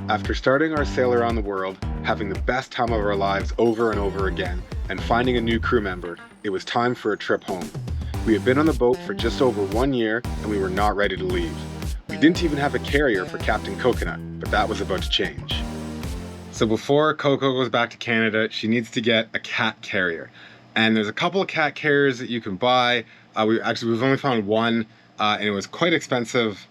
After starting our sail around the world, having the best time of our lives over and over again, and finding a new crew member, it was time for a trip home. We had been on the boat for just over 1 year and we were not ready to leave. We didn't even have a carrier for Captain Coconut, but that was about to change. So before Coco goes back to Canada, she needs to get a cat carrier. And there's a couple of cat carriers that you can buy. We've only found one, and it was quite expensive.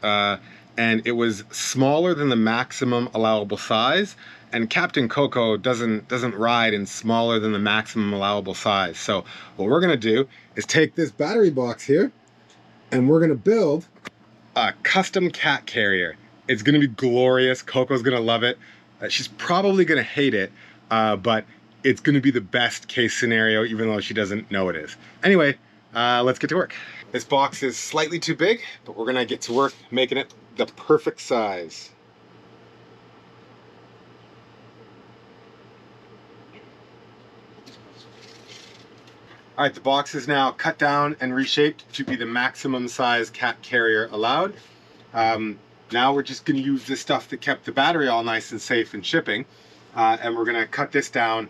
And it was smaller than the maximum allowable size. And Captain Coco doesn't ride in smaller than the maximum allowable size. So what we're gonna do is take this battery box here, and we're gonna build a custom cat carrier. It's gonna be glorious. Coco's gonna love it. She's probably gonna hate it, but it's gonna be the best case scenario, even though she doesn't know it is. Anyway, let's get to work. This box is slightly too big, but we're gonna get to work making it the perfect size. All right, the box is now cut down and reshaped to be the maximum size cat carrier allowed. Now we're just gonna use this stuff that kept the battery all nice and safe in shipping. And we're gonna cut this down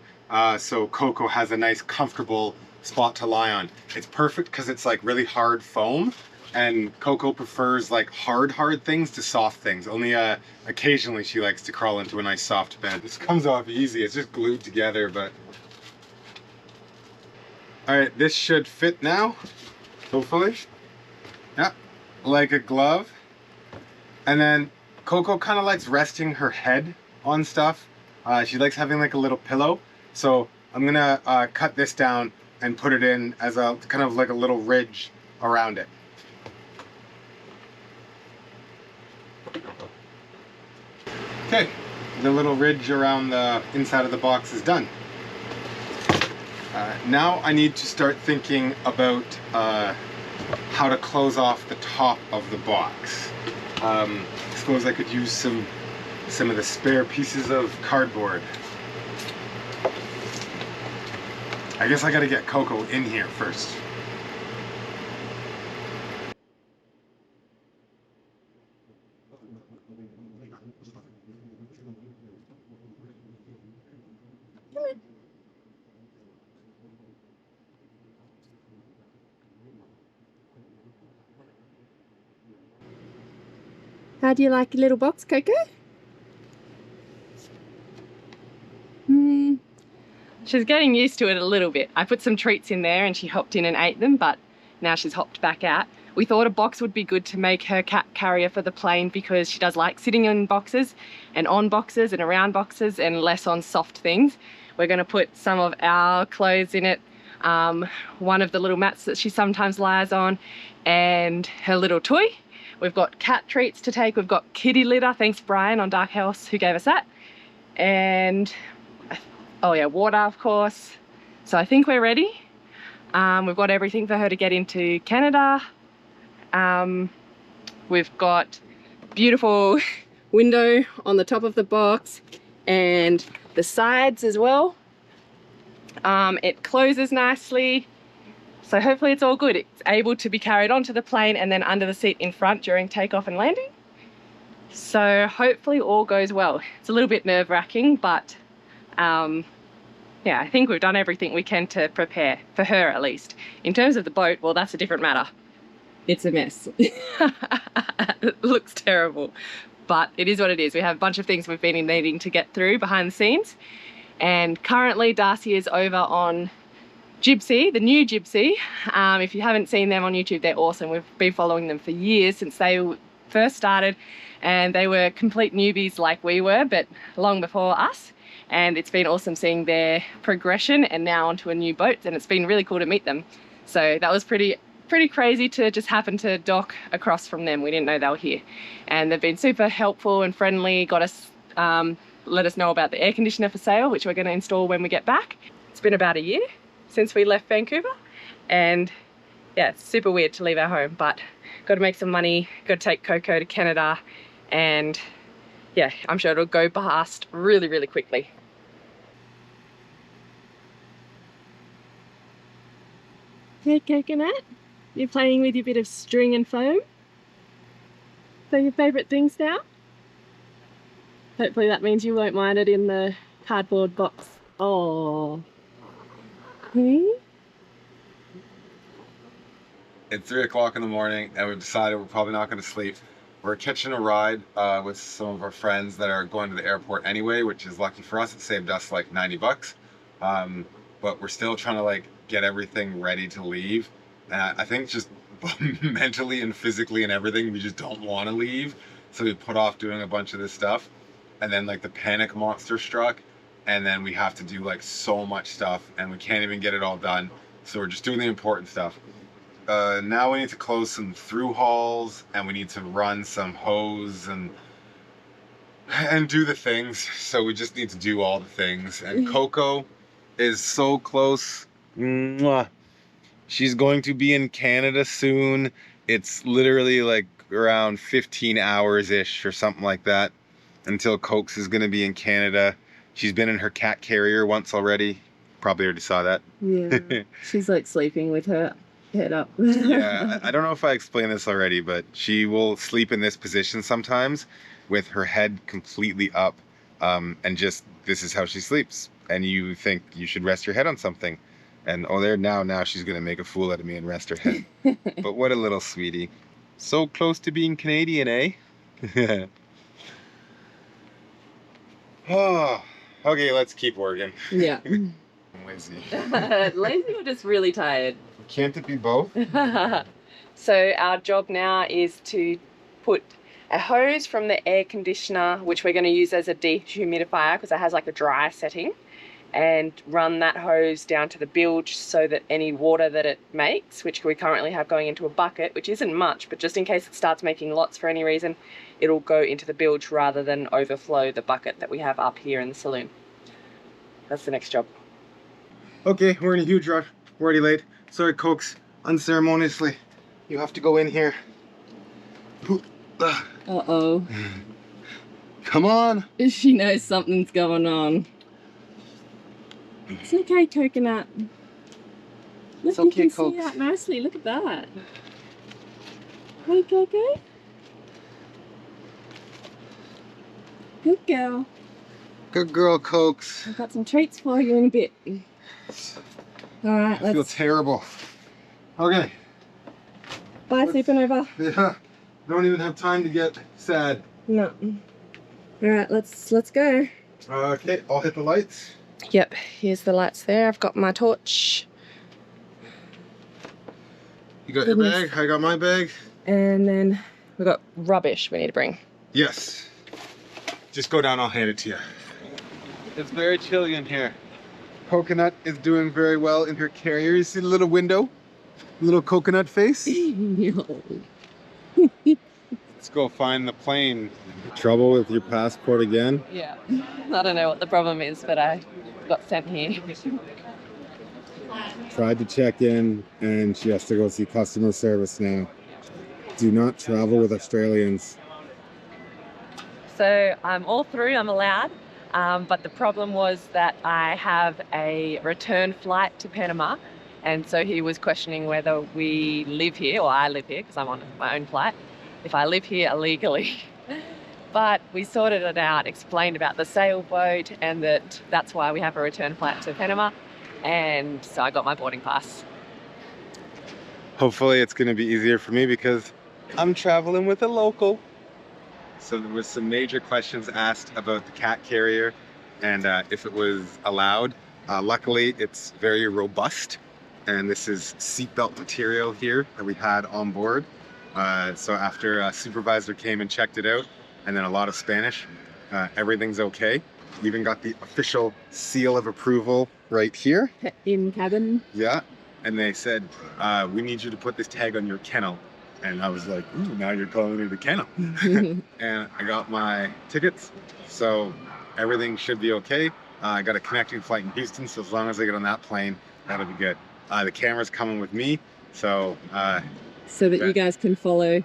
so Coco has a nice comfortable spot to lie on. It's perfect because it's like really hard foam, and Coco prefers like hard things to soft things. Only occasionally she likes to crawl into a nice soft bed. This comes off easy, it's just glued together, but... All right, this should fit now, hopefully. Yeah, like a glove. And then Coco kind of likes resting her head on stuff. She likes having like a little pillow. So I'm gonna cut this down and put it in as a kind of like a little ridge around it. Okay, the little ridge around the inside of the box is done. Now I need to start thinking about how to close off the top of the box. I suppose I could use some of the spare pieces of cardboard. I guess I gotta get Coco in here first. How do you like your little box, Coco? She's getting used to it a little bit. I put some treats in there and she hopped in and ate them, but now she's hopped back out. We thought a box would be good to make her cat carrier for the plane because she does like sitting in boxes and on boxes and around boxes and less on soft things. We're going to put some of our clothes in it, one of the little mats that she sometimes lies on, and her little toy. We've got cat treats to take. We've got kitty litter, thanks Brian on Dark House who gave us that. And oh yeah, water of course. So I think we're ready. We've got everything for her to get into Canada. We've got beautiful window on the top of the box and the sides as well. It closes nicely. So hopefully it's all good. It's able to be carried onto the plane and then under the seat in front during takeoff and landing. So hopefully all goes well. It's a little bit nerve-wracking, but yeah, I think we've done everything we can to prepare, for her at least. In terms of the boat, well, that's a different matter. It's a mess. It looks terrible, but it is what it is. We have a bunch of things we've been needing to get through behind the scenes. And currently Darcy is over on Gypsy, the new Gypsy. If you haven't seen them on YouTube, they're awesome. We've been following them for years since they first started, and they were complete newbies like we were, but long before us. And it's been awesome seeing their progression and now onto a new boat, and it's been really cool to meet them. So that was pretty crazy to just happen to dock across from them. We didn't know they were here, and they've been super helpful and friendly. Got us, let us know about the air conditioner for sale, which we're going to install when we get back. It's been about a year since we left Vancouver, and yeah, it's super weird to leave our home, but got to make some money, got to take Coco to Canada, and yeah, I'm sure it'll go past really quickly. Hey Coconut, you're playing with your bit of string and foam? They're your favourite things now? Hopefully that means you won't mind it in the cardboard box. Oh. Hmm? It's 3 o'clock in the morning and we've decided we're probably not going to sleep. We're catching a ride with some of our friends that are going to the airport anyway, which is lucky for us. It saved us like 90 bucks. But we're still trying to like get everything ready to leave. I think just mentally and physically and everything, we just don't want to leave. So we put off doing a bunch of this stuff. And then like the panic monster struck. And then we have to do like so much stuff and we can't even get it all done. So we're just doing the important stuff. Now we need to close some through hauls and we need to run some hose and do the things. So we just need to do all the things. And Coco is so close. Mwah. She's going to be in Canada soon. It's literally like around 15 hours-ish or something like that until Cokes is going to be in Canada. She's been in her cat carrier once already. Probably already saw that. Yeah. She's like sleeping with her head up. Yeah, I don't know if I explained this already, but she will sleep in this position sometimes with her head completely up, and just this is how she sleeps. And you think you should rest your head on something, and oh, there now she's gonna make a fool out of me and rest her head. But what a little sweetie, so close to being Canadian, eh? Oh, okay, let's keep working. Yeah. I'm lazy. Lazy or just really tired? Can't it be both? So our job now is to put a hose from the air conditioner, which we're going to use as a dehumidifier because it has like a dry setting, and run that hose down to the bilge so that any water that it makes, which we currently have going into a bucket, which isn't much, but just in case it starts making lots for any reason, it'll go into the bilge rather than overflow the bucket that we have up here in the saloon. That's the next job. Okay, we're in a huge rush. We're already late. Sorry, Cokes. Unceremoniously, you have to go in here. Uh-oh. Come on. She knows something's going on. It's okay, Coconut. Look, It's okay, you can Cokes. see out nicely. Look at that. Hey, Coco. Good girl. Good girl, Cokes. I've got some treats for you in a bit. All right, I feel terrible. Okay. Bye, Supernova. Yeah. Don't even have time to get sad. No. All right, let's go. Okay, I'll hit the lights. Yep, here's the lights there. I've got my torch. You got Goodness. your bag, I got my bag. And then we've got rubbish we need to bring. Yes. Just go down, I'll hand it to you. It's very chilly in here. Coconut is doing very well in her carrier. You see the little window? Little coconut face? Let's go find the plane. Trouble with your passport again? Yeah, I don't know what the problem is, but I got sent here. Tried to check in and she has to go see customer service now. Do not travel with Australians. So I'm all through, I'm allowed, but the problem was that I have a return flight to Panama, and so he was questioning whether we live here, or I live here because I'm on my own flight, if I live here illegally. But we sorted it out, explained about the sailboat and that that's why we have a return flight to Panama, and so I got my boarding pass. Hopefully it's going to be easier for me because I'm traveling with a local. So there was some major questions asked about the cat carrier and if it was allowed. Luckily, it's very robust, and this is seatbelt material here that we had on board. So after a supervisor came and checked it out, and then a lot of Spanish, everything's okay. We even got the official seal of approval right here. In cabin. Yeah, and they said, we need you to put this tag on your kennel. And I was like, ooh, now you're calling me the kennel. And I got my tickets, so everything should be okay. I got a connecting flight in Houston, so as long as I get on that plane, that'll be good. The camera's coming with me, so... so that you guys can follow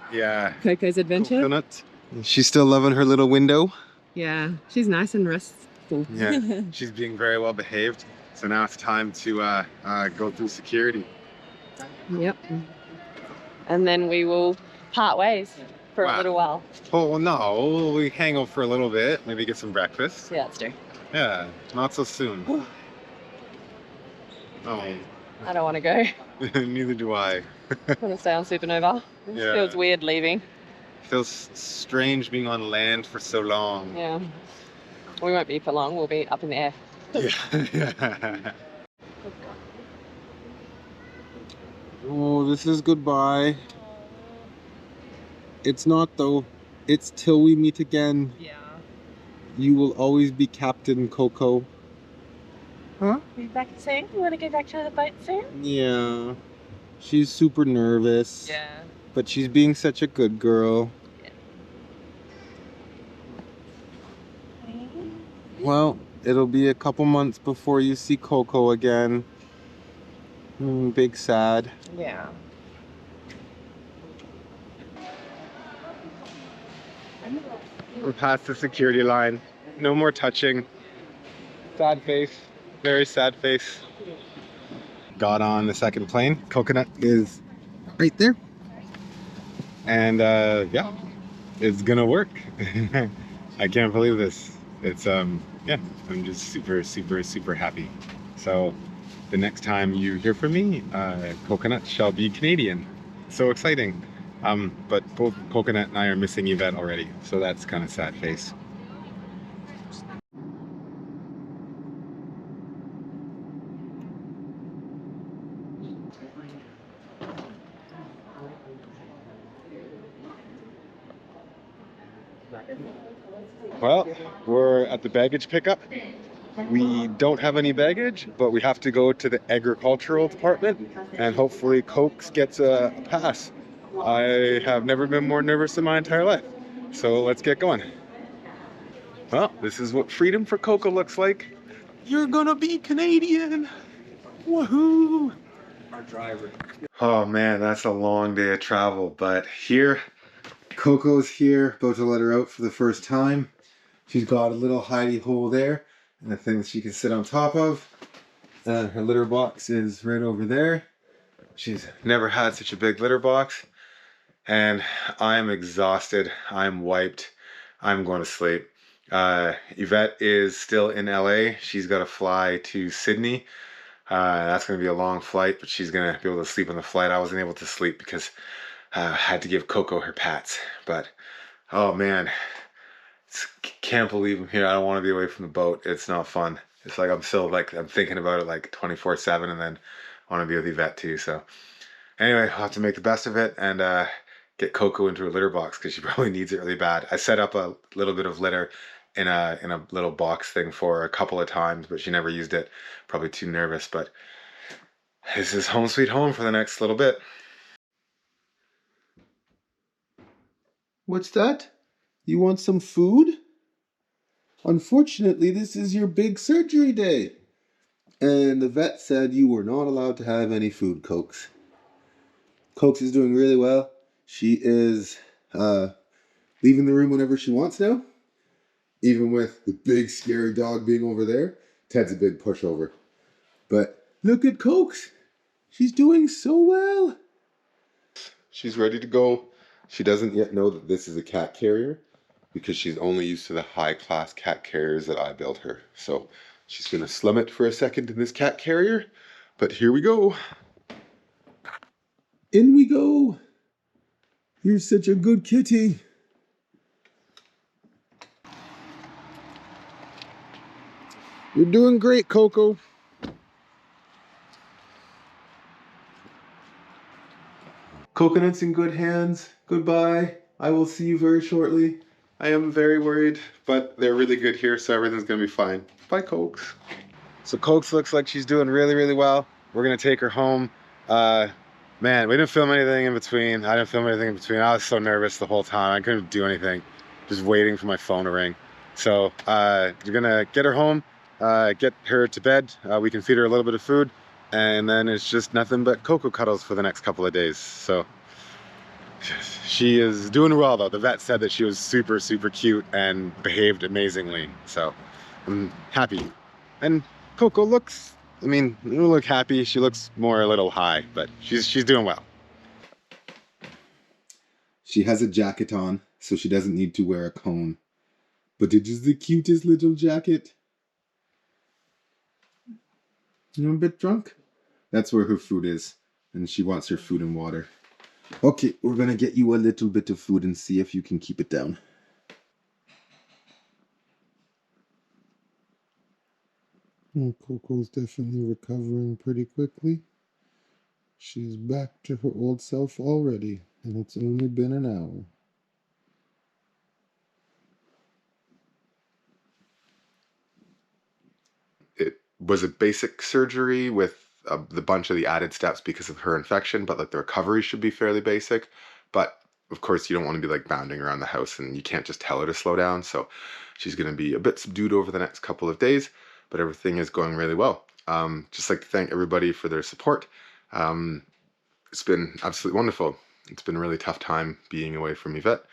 Coco's adventure. Coconut. She's still loving her little window. Yeah, she's nice and restful. Yeah, she's being very well behaved. So now it's time to go through security. Yep. And then we will part ways. for a Wow. little while. Oh no, we hang out for a little bit, maybe get some breakfast. Yeah, let's do. Yeah, not so soon. Oh, I don't want to go. neither do I. I want to stay on Supernova. It Yeah. feels weird leaving. Feels strange being on land for so long. Yeah. We won't be for long. We'll be up in the air. Yeah. Oh, this is goodbye. It's not though. It's till we meet again. Yeah. You will always be Captain Coco. Huh? Be back soon? You want to go back to the boat soon? Yeah. She's super nervous. Yeah. But she's being such a good girl. Well, it'll be a couple months before you see Coco again. Big sad. Yeah. We're past the security line. No more touching. Sad face. Very sad face. Got on the second plane. Coconut is right there. And yeah, it's gonna work. I can't believe this. It's yeah, I'm just super happy. So the next time you hear from me, Coconut shall be Canadian. So exciting. But both Coconut and I are missing Yvette already, so that's kind of sad face. Well, we're at the baggage pickup. We don't have any baggage, but we have to go to the agricultural department, and hopefully Cokes gets a pass. I have never been more nervous in my entire life. So let's get going. Well, this is what freedom for Coco looks like. You're gonna be Canadian. Woohoo! Our driver. Oh man, that's a long day of travel, but here, Coco's here, about to let her out for the first time. She's got a little hidey hole there, and a thing that she can sit on top of. And her litter box is right over there. She's never had such a big litter box. And I'm exhausted. I'm wiped. I'm going to sleep. Yvette is still in LA. She's got to fly to Sydney. That's going to be a long flight, but she's going to be able to sleep on the flight. I wasn't able to sleep because I had to give Coco her pats. But, oh man, can't believe I'm here. I don't want to be away from the boat. It's not fun. It's like I'm still like, I'm thinking about it like 24/7, and then I want to be with Yvette too. So anyway, I'll have to make the best of it and get Coco into a litter box because she probably needs it really bad. I set up a little bit of litter in a little box thing for her a couple of times, but she never used it. Probably too nervous, but this is home sweet home for the next little bit. What's that? You want some food? Unfortunately, this is your big surgery day. And the vet said you were not allowed to have any food, Cokes. Cokes is doing really well. She is leaving the room whenever she wants now. Even with the big scary dog being over there. Ted's a big pushover. But look at Cokes. She's doing so well. She's ready to go. She doesn't yet know that this is a cat carrier because she's only used to the high-class cat carriers that I built her. So she's going to slum it for a second in this cat carrier. But here we go. In we go. You're such a good kitty. You're doing great, Coco. Coconut's in good hands. Goodbye. I will see you very shortly. I am very worried, but they're really good here, so everything's gonna be fine. Bye, Cokes. So Cokes looks like she's doing really well. We're gonna take her home. Man, we didn't film anything in between. I didn't film anything in between. I was so nervous the whole time. I couldn't do anything. Just waiting for my phone to ring. So we're gonna get her home, get her to bed. We can feed her a little bit of food, and then it's just nothing but Coco cuddles for the next couple of days. So she is doing well though. The vet said that she was super cute and behaved amazingly. So I'm happy. And Coco looks, I mean, you look happy. She looks more a little high, but she's doing well. She has a jacket on, so she doesn't need to wear a cone. But it is the cutest little jacket. You're a bit drunk? That's where her food is. And she wants her food and water. Okay, we're gonna get you a little bit of food and see if you can keep it down. Coco's definitely recovering pretty quickly. She's back to her old self already, and it's only been an hour. It was a basic surgery with the bunch of the added steps because of her infection, but like the recovery should be fairly basic. But of course, you don't want to be like bounding around the house, and you can't just tell her to slow down. So she's going to be a bit subdued over the next couple of days, but everything is going really well. Just like to thank everybody for their support. It's been absolutely wonderful. It's been a really tough time being away from Yvette.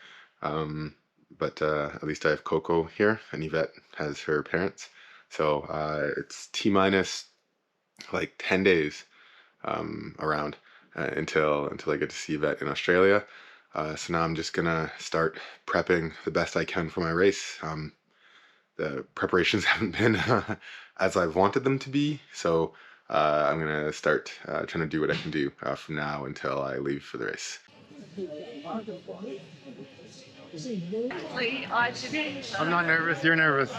But at least I have Coco here, and Yvette has her parents. So it's T-minus like 10 days around until I get to see Yvette in Australia. So now I'm just gonna start prepping the best I can for my race. The preparations haven't been as I've wanted them to be, so I'm gonna start trying to do what I can do from now until I leave for the race. I'm not nervous, you're nervous.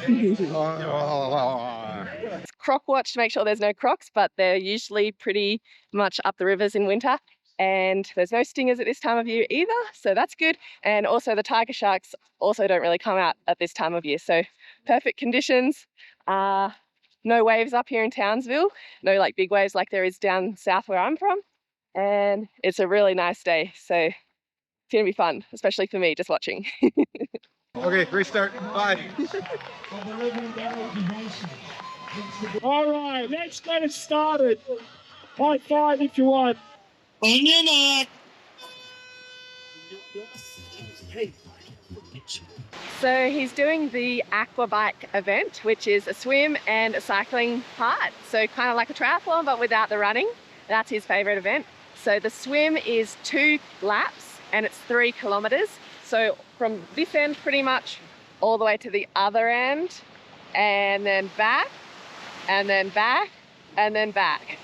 Croc watch to make sure there's no crocs, but they're usually pretty much up the rivers in winter. And there's no stingers at this time of year either, so that's good. And also the tiger sharks also don't really come out at this time of year, so perfect conditions. No waves up here in Townsville, no like big waves like there is down south where I'm from. And it's a really nice day, so it's gonna be fun, especially for me just watching. Okay, restart. Bye. All right, let's get it started. High five if you want. On your mark. So he's doing the Aquabike event, which is a swim and a cycling part. So kind of like a triathlon, but without the running. That's his favorite event. So the swim is 2 laps and it's 3 kilometers. So from this end pretty much all the way to the other end, and then back, and then back, and then back.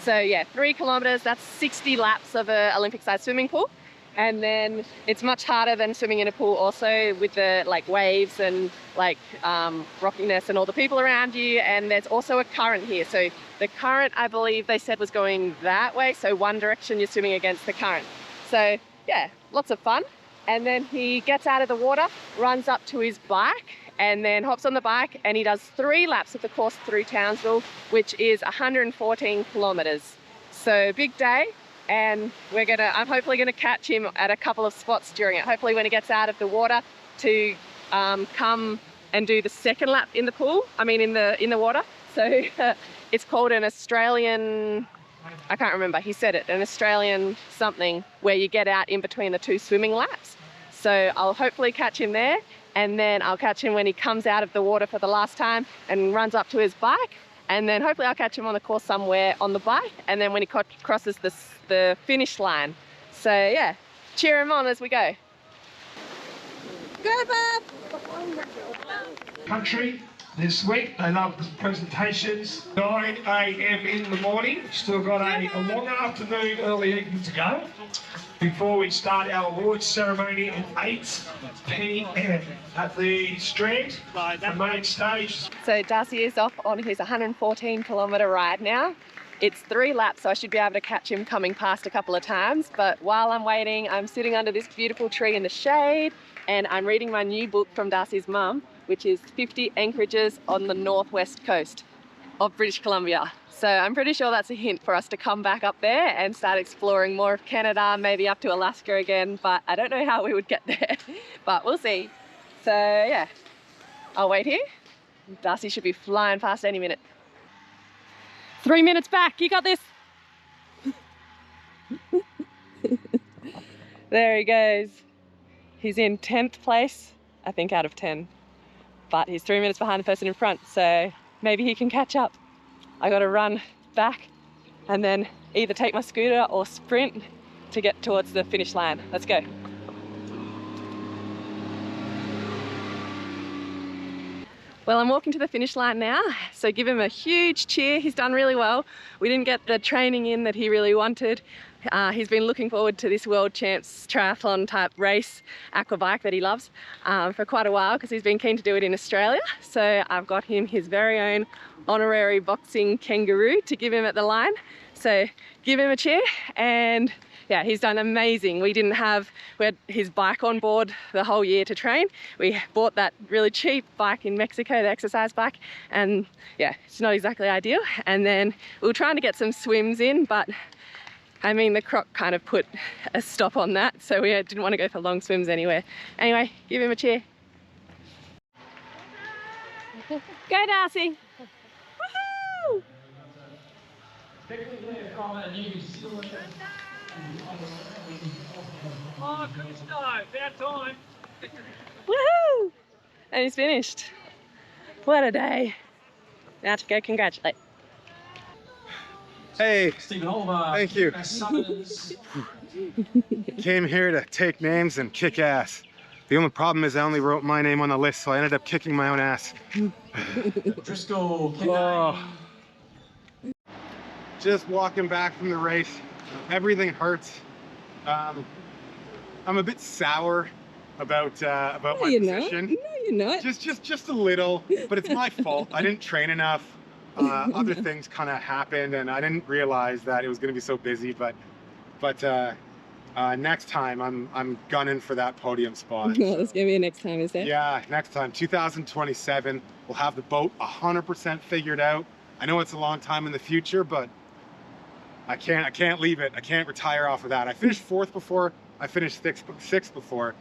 So yeah, 3 kilometers, that's 60 laps of an Olympic-sized swimming pool. And then it's much harder than swimming in a pool also, with the like waves and like rockiness and all the people around you. And there's also a current here. So the current, I believe they said, was going that way. So one direction, you're swimming against the current. So yeah, lots of fun. And then he gets out of the water, runs up to his bike, and then hops on the bike, and he does 3 laps of the course through Townsville, which is 114 kilometers. So big day. And I'm hopefully gonna catch him at a couple of spots during it. Hopefully when he gets out of the water to come and do the 2nd lap in the pool, in the water. So it's called an Australian, I can't remember, he said it, an Australian something, where you get out in between the 2 swimming laps. So I'll hopefully catch him there, and then I'll catch him when he comes out of the water for the last time and runs up to his bike. And then hopefully I'll catch him on the course somewhere on the bike, and then when he crosses the finish line. So yeah, cheer him on as we go. Go, Bob! Country this week, they love the presentations. 9 a.m. in the morning, still got a long afternoon, early evening to go before we start our awards ceremony at 8 p.m. at the Strand, the main stage. So Darcy is off on his 114 kilometre ride now. It's 3 laps, so I should be able to catch him coming past a couple of times. But while I'm waiting, I'm sitting under this beautiful tree in the shade, and I'm reading my new book from Darcy's mum, which is 50 Anchorages on the Northwest Coast of British Columbia. So I'm pretty sure that's a hint for us to come back up there and start exploring more of Canada, maybe up to Alaska again, but I don't know how we would get there, but we'll see. So yeah, I'll wait here. Darcy should be flying past any minute. 3 minutes back, you got this. There he goes. He's in 10th place, I think, out of 10. But he's 3 minutes behind the person in front, so maybe he can catch up. I gotta run back and then either take my scooter or sprint to get towards the finish line. Let's go. Well, I'm walking to the finish line now, so give him a huge cheer. He's done really well. We didn't get the training in that he really wanted. He's been looking forward to this World Champs triathlon type race, Aquabike, that he loves for quite a while because he's been keen to do it in Australia. So I've got him his very own honorary boxing kangaroo to give him at the line. So give him a cheer, and yeah, he's done amazing. We had his bike on board the whole year to train. We bought that really cheap bike in Mexico, the exercise bike, and yeah, it's not exactly ideal. And then we were trying to get some swims in, but I mean, the croc kind of put a stop on that, so we didn't want to go for long swims anywhere. Anyway, give him a cheer. Go, Darcy! Woohoo! Oh, good start. About time. Woohoo! And he's finished. What a day. Now to go congratulate. Hey, Stephen Oliver. thank you. Summers. Came here to take names and kick ass. The only problem is I only wrote my name on the list, so I ended up kicking my own ass. Driscoll. Oh. Just walking back from the race. Everything hurts. I'm a bit sour about my position. No, you're not. Just a little, but it's my fault. I didn't train enough. Other things kind of happened, and I didn't realize that it was going to be so busy. But next time, I'm gunning for that podium spot. No, there's gonna be a next time, is there? Yeah, next time, 2027, we'll have the boat 100% figured out. I know it's a long time in the future, but I can't leave it. I can't retire off of that. I finished 4th before. I finished 6th before.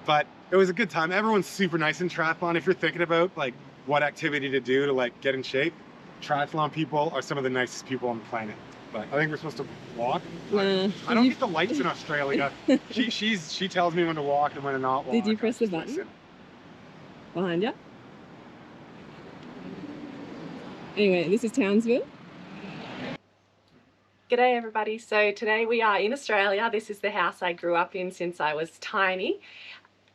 But it was a good time. Everyone's super nice in triathlon. If you're thinking about like what activity to do to like get in shape, triathlon people are some of the nicest people on the planet. But I think we're supposed to walk. I don't get the lights in Australia. She tells me when to walk and when to not walk. Did you press the button? Listen. Behind you. Anyway, this is Townsville. G'day everybody. So today we are in Australia. This is the house I grew up in since I was tiny.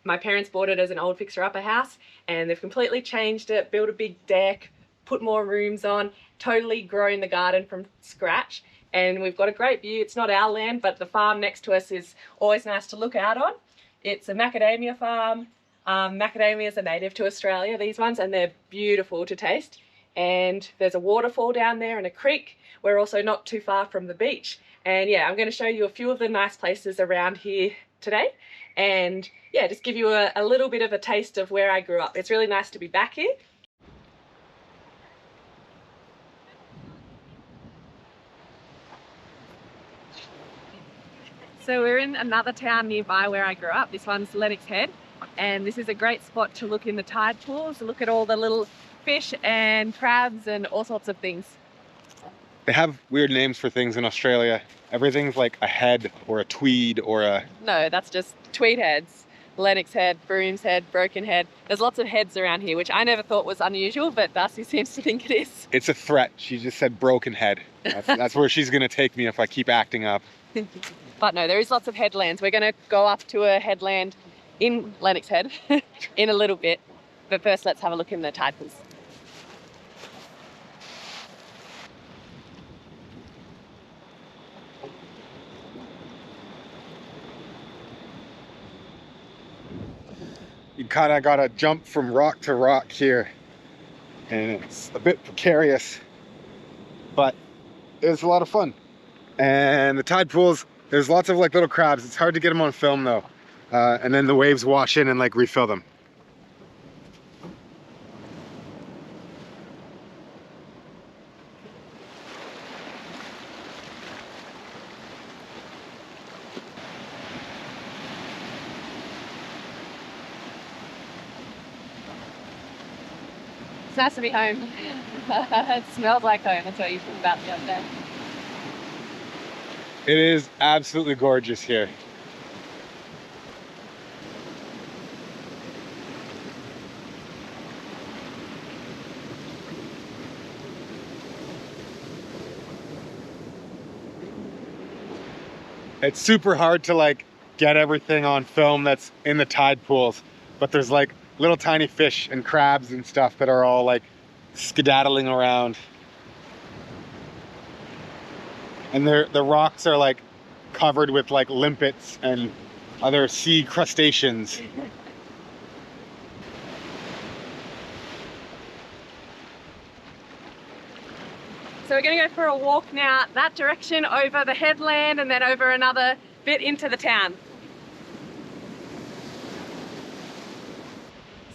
My parents bought it as an old fixer-upper house, and they've completely changed it, built a big deck, put more rooms on, totally grown the garden from scratch, and we've got a great view. It's not our land, but the farm next to us is always nice to look out on. It's a macadamia farm. Macadamias are native to Australia, these ones, and they're beautiful to taste. And there's a waterfall down there and a creek. We're also not too far from the beach. And yeah, I'm going to show you a few of the nice places around here today. And yeah, just give you a little bit of a taste of where I grew up. It's really nice to be back here. So we're in another town nearby where I grew up. This one's Lennox Head, and this is a great spot to look in the tide pools, to look at all the little fish and crabs and all sorts of things. They have weird names for things in Australia. Everything's like a head or a tweed or a... No, that's just tweed heads. Lennox Head, Broom's Head, Broken Head. There's lots of heads around here, which I never thought was unusual, but Darcy seems to think it is. It's a threat. She just said broken head. That's where she's going to take me if I keep acting up. But no, there is lots of headlands. We're going to go up to a headland in Lennox Head in a little bit. But first, let's have a look in the tide pools. You kind of got to jump from rock to rock here. And it's a bit precarious, but it's a lot of fun. And the tide pools, there's lots of like little crabs. It's hard to get them on film though. And then the waves wash in and like refill them. It's nice to be home. It smells like home. That's what you said about the other day. It is absolutely gorgeous here. It's super hard to like get everything on film that's in the tide pools. but there's like little tiny fish and crabs and stuff that are all like skedaddling around. And the rocks are like covered with like limpets and other sea crustaceans. So we're going to go for a walk now that direction over the headland and then over another bit into the town.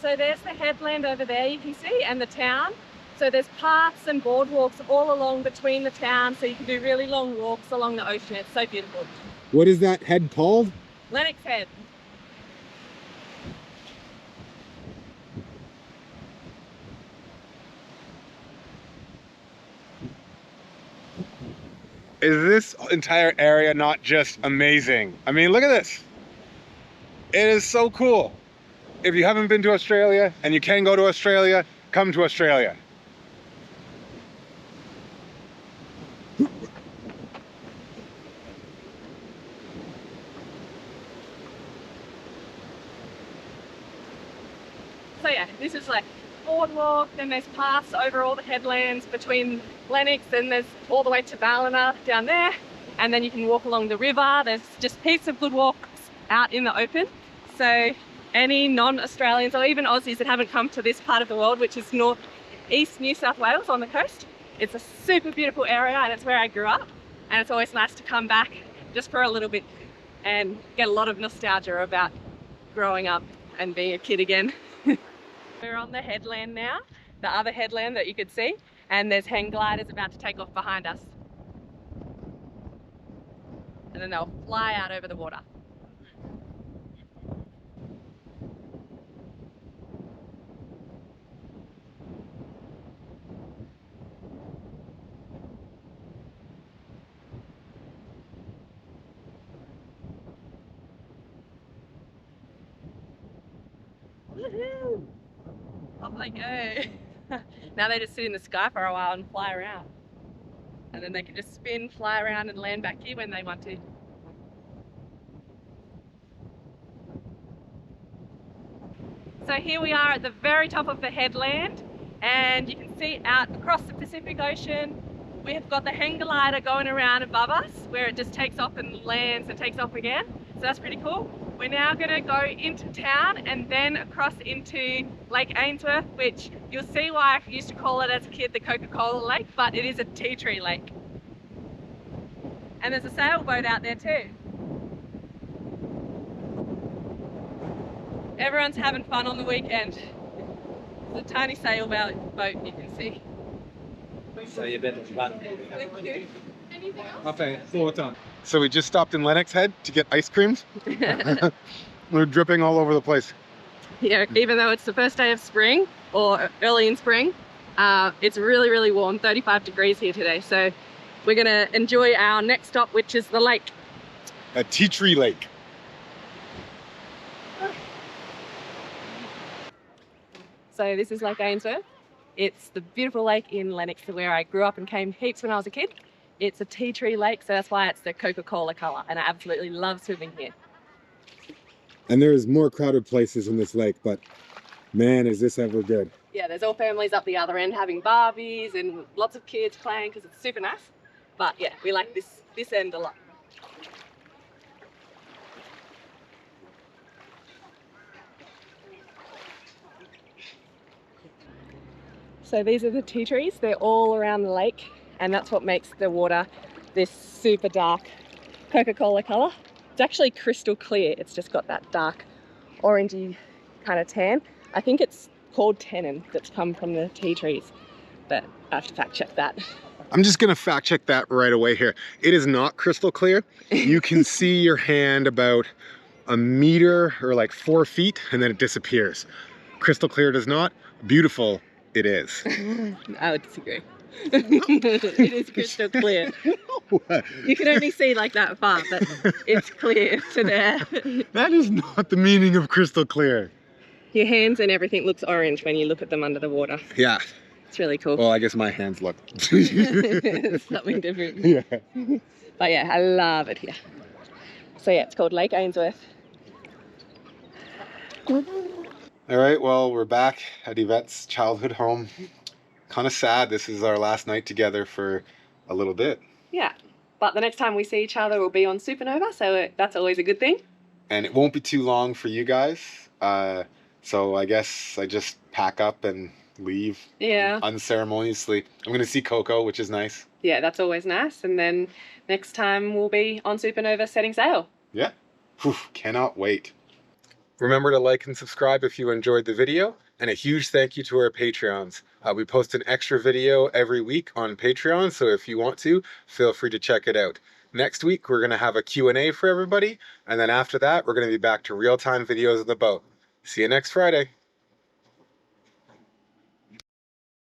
So there's the headland over there you can see, and the town. So there's paths and boardwalks all along between the town, so you can do really long walks along the ocean. It's so beautiful. What is that head called? Lennox Head. Is this entire area not just amazing? I mean, look at this. It is so cool. If you haven't been to Australia and you can go to Australia, come to Australia. So yeah, this is like boardwalk, then there's paths over all the headlands between Lennox, and there's all the way to Ballina down there, and then you can walk along the river. There's just heaps of good walks out in the open. So any non-Australians or even Aussies that haven't come to this part of the world, which is northeast New South Wales on the coast, it's a super beautiful area and it's where I grew up, and it's always nice to come back just for a little bit and get a lot of nostalgia about growing up and being a kid again. We're on the headland now, the other headland that you could see, and there's hang gliders about to take off behind us. And then they'll fly out over the water. Woohoo! Off they go. Now they just sit in the sky for a while and fly around. And then they can just spin, fly around and land back here when they want to. So here we are at the very top of the headland, and you can see out across the Pacific Ocean. We have got the hang glider going around above us where it just takes off and lands and takes off again. So that's pretty cool. We're now going to go into town and then across into Lake Ainsworth, which you'll see why I used to call it as a kid the Coca-Cola Lake, but it is a tea tree lake. And there's a sailboat out there too. Everyone's having fun on the weekend. There's a tiny sailboat you can see. So you better run. Thank you. Anything else? I'll pay 4 times. So we just stopped in Lennox Head to get ice creams. We're dripping all over the place. Yeah, even though it's the first day of spring or early in spring, it's really, really warm, 35 degrees here today. So we're gonna enjoy our next stop, which is the lake. A tea tree lake. So this is Lake Ainsworth. It's the beautiful lake in Lennox where I grew up and came heaps when I was a kid. It's a tea tree lake, so that's why it's the Coca-Cola colour, and I absolutely love swimming here. And there's more crowded places in this lake, but man, is this ever good. Yeah, there's all families up the other end having Barbies and lots of kids playing because it's super nice. But yeah, we like this end a lot. So these are the tea trees. They're all around the lake, and that's what makes the water this super dark Coca-Cola colour. It's actually crystal clear. It's just got that dark orangey kind of tan. I think it's called tannin that's come from the tea trees, but I have to fact check that. I'm just gonna fact check that right away here. It is not crystal clear. You can see your hand about a meter or like 4 feet, and then it disappears. Crystal clear does not. Beautiful it is. I would disagree. It is crystal clear. What? You can only see like that far, but it's clear to there. That is not the meaning of crystal clear. Your hands and everything looks orange when you look at them under the water. Yeah. It's really cool. Well, I guess my hands look. Something different. Yeah. But yeah, I love it here. So yeah, it's called Lake Ainsworth. All right, well, we're back at Yvette's childhood home. Kind of sad. This is our last night together for a little bit. Yeah, but the next time we see each other will be on Supernova, so that's always a good thing. And it won't be too long for you guys. So I guess I just pack up and leave. Yeah. Unceremoniously. I'm going to see Coco, which is nice. Yeah, that's always nice. And then next time we'll be on Supernova setting sail. Yeah. Whew, cannot wait. Remember to like and subscribe if you enjoyed the video, and a huge thank you to our Patreons. We post an extra video every week on Patreon, so if you want to, feel free to check it out. Next week, we're going to have a Q&A for everybody, and then after that, we're going to be back to real-time videos of the boat. See you next Friday.